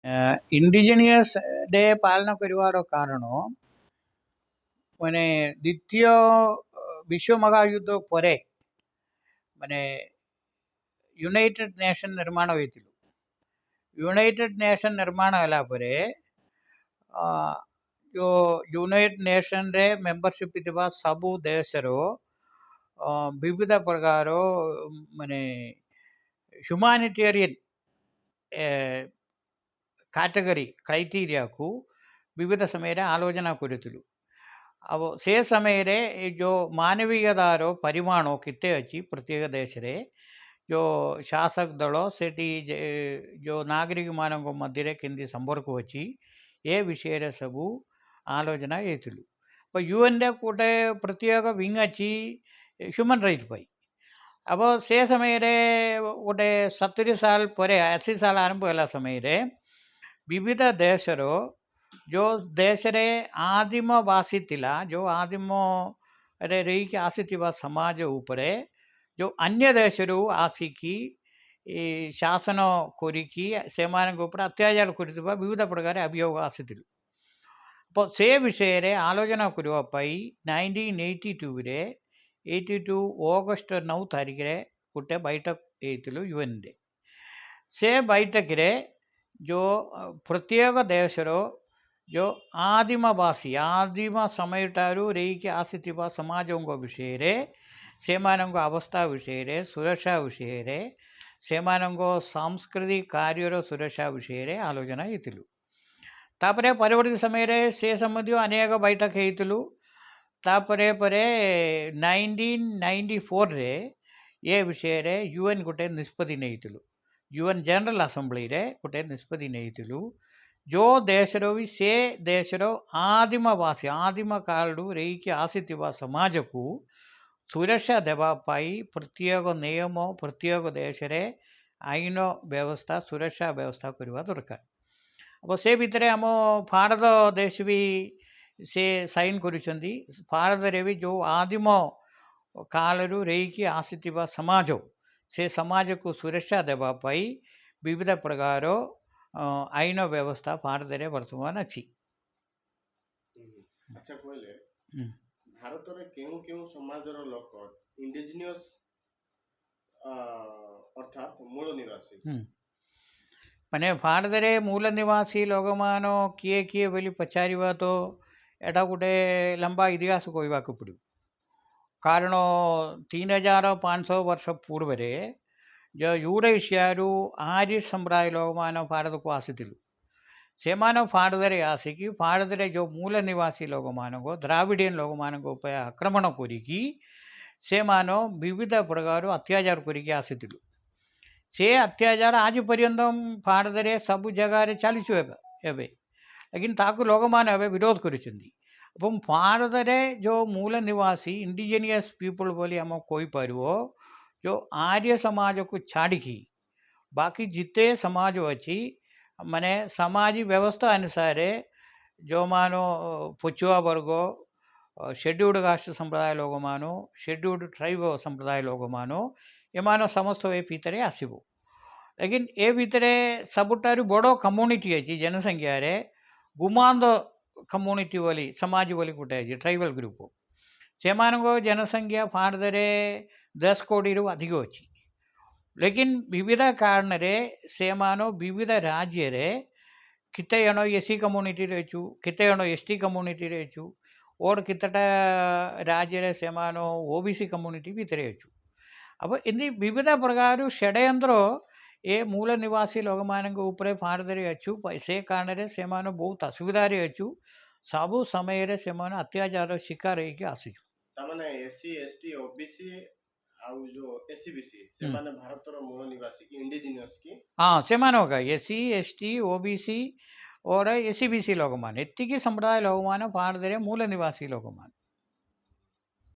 Indigenous day ପାଳନ କରିବାର କାରଣ ମାନେ ଦ୍ୱିତୀୟ ବିଶ୍ୱ ମହାଯୁଦ୍ଧ ପରେ ମାନେ ୟୁନାଇଟେଡ୍ ନେସନ୍ ନିର୍ମାଣ ହୋଇଥିଲା। ୟୁନାଇଟେଡ୍ ନେସନ୍ ନିର୍ମାଣ ହେଲା ପରେ ଯେଉଁ ୟୁନାଇଟେଡ୍ ନେସନ୍ରେ ମେମ୍ବରସିପ୍ ଥିବା ସବୁ ଦେଶର विविध प्रकार माने ह्यूमानिटेरियन कैटेगरी क्राइटेरिया को विविध समय आलोचना करूँ। अब से समय जो मानवीयतार परिमाण कितने अच्छी प्रत्येक देश रे जो शासक दल से जो नागरिक मान मध्य किंदी संपर्क अच्छी ये विषय सबू आलोचना ये यूएन रे गोटे प्रत्येक विंग अच्छी ह्यूमन राइट पाई। अब से समय गोटे 70 साल पर 80 साल आरंभ है समय विविध देशर जो देश रे आदिमवासी थिला जो आदिम रे रही के आसीथिबा समाज उपरे जो अन्य देशरू आसिकी शासन करिकी से ऊपर अत्याचार करिथिबा विविध प्रकार अभियोग आसीथिल। से विषय रे आलोचना करबा पई 1982 रे 82 ऑगस्ट 9 तारीख रे गोटे बैठक होइथिलु यूएन रे। से बैठक रे जो प्रत्येक देशर जो आदिमवासी आदिम समय ठारू रही के आसीथिबा समाजों विषय रे सेमानंग अवस्था विषय रे सुरक्षा विषय रे सेमानंग सांस्कृतिक कार्यर सुरक्षा विषय रे आलोचना होइथिलु। तापरे परवर्ती समय रे से संबंधी अनेक बैठक होइथिलु। तापरे परे 1994 रे ये विषय रे यूएन गोटे निष्पत्ति नैथिलु। यूएन जनरल असेंबली रे गोटे निष्पत्ति नैथिलु जो देश रो भी से देश रो आदिमवासी आदिम कालू रही के आसीथिबा समाज को सुरक्षा देवा पाई प्रत्येक नियम प्रत्येक देश रे आईन व्यवस्था सुरक्षा व्यवस्था करवा दरकार। अब से भितर आम भारत देश भी से साइन करुछंदी। भारत रे भी जो आदिम कालरू रही की आसीथिबा समाज से समाज को सुरक्षा देवा पाई विविध प्रकार आईन व्यवस्था भारत रे वर्तमान अछि। अच्छा कहले भारत रे केउ केउ समाजर लोक इंडिजिनियस अर्थात मूल निवासी माने भारत रे मूल निवासी लोक मान किए किए बोली पचारिबा तो एटा गोटे लंबा इतिहास कहवा पड़ो। कारण 3500 वर्ष पूर्व रे जो यूरेशियारू आर्य समुदाय लोक मान भारत को आसीथिलु। से भारत रे आसिकी भारत रे जो मूल निवासी लोक मान को द्राविडियन लोक मान उपर आक्रमण करिकी से विविध प्रकार अत्याचार करिकी आसीथिलु। से अत्याचार आज पर्यंत भारत रे सब जगह चली लेकिन ताकू लोक मैंने विरोध करुँच। भारत रे जो मूल निवासी इंडिजिनियस पीपल बोली आम कहीपर जो आर्य समाज को छाड़ी बाकी जिते समाज अच्छी माने समाज व्यवस्था अनुसार जो मानो पछुआ वर्ग शेड्यूल्ड कास्ट संप्रदाय लोक मानो शेड्यूल्ड ट्राइब संप्रदाय लोक मानो एमान समस्त ए भितर आसब। लेकिन ए भितर सबुठारु बड़ कम्युनिटी अच्छी जनसंख्या रे गुमांद कम्युनिटी बोली समाज बोली गोटे अच्छी ट्राइबल ग्रुप से जनसंख्या भारत रे 10 कोटी रु अधिक अच्छी। लेकिन विविध कारण रे से विविध राज्य रे किते जन एससी कम्युनिटी रहीचु किते जन एसटी कम्युनिटी रहीचु और कितटा राज्य रे से ओबीसी कम्युनिटी भितर अच्छु। अब इन विविध प्रकार षड्यंत्र ए मूल निवासी लोक मान उपरे भारत रे अच्छु। से कारण से बहुत असुविधा रे अच्छु। सबु समय रे से अत्याचार शिकार होइके आसुछु। तामाने एससी एसटी ओबीसी आउ जो एससीबीसी से माने भारतर मूल निवासी की इंडिजिनियस की हां से मानोगा एससी एसटी ओबीसी और एससीबीसी लोक मान एत्तिकी संप्रदाय लोक मान भारत रे मूल निवासी लोक मान